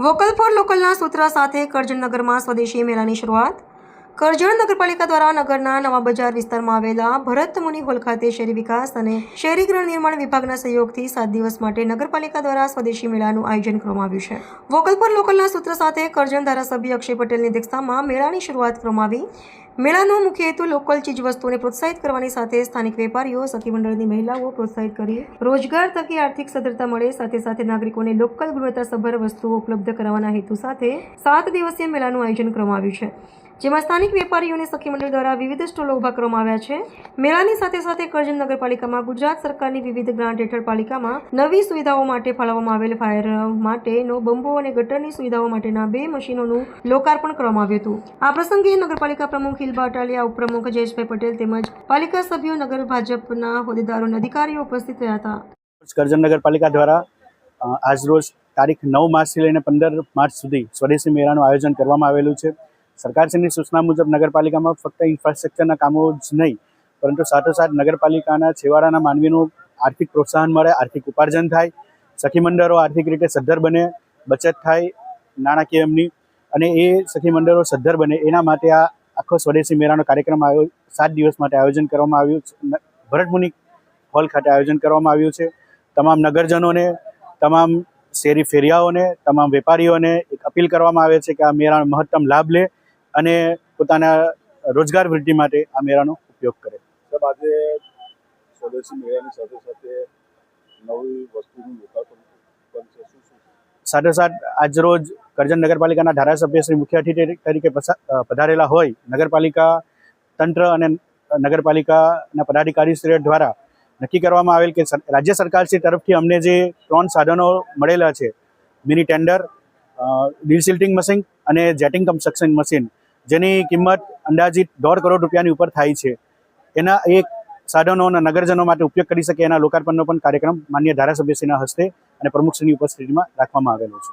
Vocal for લોકલના સૂત્ર સાથે કરજણ નગરમાં સ્વદેશી મેળાની શરૂઆત. કરજણ નગરપાલિકા દ્વારા નગરના નવા બજાર વિસ્તારમાં આવેલા ભરત મુનિ હોલ ખાતે શહેરી વિકાસ અને શહેરી ગૃહ નિર્માણ વિભાગના સહયોગથી 7 દિવસ માટે નગરપાલિકા દ્વારા સ્વદેશી મેળાનું આયોજન કરવામાં આવ્યું છે. વોકલ ફોર લોકલના સૂત્ર સાથે કરજણ ધારાસભ્ય અક્ષય પટેલની અધ્યક્ષતામાં મેળાની શરૂઆત કરવામાં આવી. મેળાનો મુખ્ય હેતુ લોકલ ચીજ વસ્તુઓને પ્રોત્સાહિત કરવાની સાથે સ્થાનિક વેપારીઓ, સખી મંડળની મહિલાઓ પ્રોત્સાહિત કરી રોજગાર થકી આર્થિક સદ્ધરતા મળે, સાથે સાથે નાગરિકોને લોકલ ગુણવત્તાસભર વસ્તુઓ ઉપલબ્ધ કરાવવાના હેતુ સાથે 7 દિવસીય મેળાનું આયોજન કરવામાં આવ્યું છે, જેમાં સ્થાનિક વેપારીઓને સખી મંડળ દ્વારા વિવિધ સ્ટોલો ઊભા કરવામાં આવ્યા છે. મેળાની સાથે સાથે કરજણ નગરપાલિકામાં ગુજરાત સરકારની વિવિધ ગ્રાન્ટ હેઠળ પાલિકામાં નવી સુવિધાઓ માટે ફાળવવામાં આવેલ ફાયર માટેનો બંબો અને ગટરની સુવિધાઓ માટેના 2 મશીનોનું લોકાર્પણ કરવામાં આવ્યું હતું. આ પ્રસંગે નગરપાલિકા પ્રમુખ હિલબા અટાલિયા, ઉપપ્રમુખ જયેશભાઈ પટેલ તેમજ પાલિકા સભ્યો, નગર ભાજપના હોદ્દેદારો અને અધિકારીઓ ઉપસ્થિત રહ્યા હતા. કરજણ નગરપાલિકા દ્વારા આજરોજ તારીખ 9 માર્ચથી લઈને 15 માર્ચ સુધી સ્વદેશી મેળાનું આયોજન કરવામાં આવેલું છે. સરકારશ્રીની સૂચના મુજબ નગરપાલિકામાં ફક્ત ઇન્ફ્રાસ્ટ્રક્ચરના કામો જ નહીં, પરંતુ સાથોસાથ નગરપાલિકાના છેવાડાના માનવીનું આર્થિક પ્રોત્સાહન મળે, આર્થિક ઉપાર્જન થાય, સખી મંડળો આર્થિક રીતે સદ્ધર બને, બચત થાય નાણાકીય એમની, અને એ સખી મંડળો સદ્ધર બને એના માટે આ આખો સ્વદેશી મેળાનો કાર્યક્રમ 7 દિવસ માટે આયોજન કરવામાં આવ્યું છે. ભરત મુનિ હોલ ખાતે આયોજન કરવામાં આવ્યું છે. તમામ નગરજનોને, તમામ શેરી ફેરિયાઓને, તમામ વેપારીઓને એક અપીલ કરવામાં આવે છે કે આ મેળાનો મહત્તમ લાભ લે અને પોતાના રોજગાર વૃદ્ધિ માટે આ મેળાનો ઉપયોગ કરે. આજે સ્વદેશી મેળાની સાથે સાથે નવી વસ્તુનું લોકાર્પણ પણ છે. સાથોસાથ આજરોજ કરજણ નગરપાલિકાના ધારાસભ્ય શ્રી મુખ્ય અતિથિ તરીકે પધારેલા હોય નગરપાલિકા તંત્ર અને નગરપાલિકાના પદાધિકારીશ્રીઓ દ્વારા નક્કી કરવામાં આવેલ કે રાજ્ય સરકારશ્રી તરફથી અમને જે 3 સાધનો મળેલા છે, મિની ટેન્ડર, ડીલ સિલ્ટિંગ મશીન અને જેટિંગ કન્સ્ટ્રક્શન મશીન, જેની કિંમત અંદાજિત 1.5 કરોડ રૂપિયાની ઉપર થાય છે, એના એક સાધનોના નગરજનો માટે ઉપયોગ કરી શકે એના લોકાર્પણનો પણ કાર્યક્રમ માનનીય ધારાસભ્યશ્રીના હસ્તે અને પ્રમુખશ્રીની ઉપસ્થિતિમાં રાખવામાં આવેલો છે.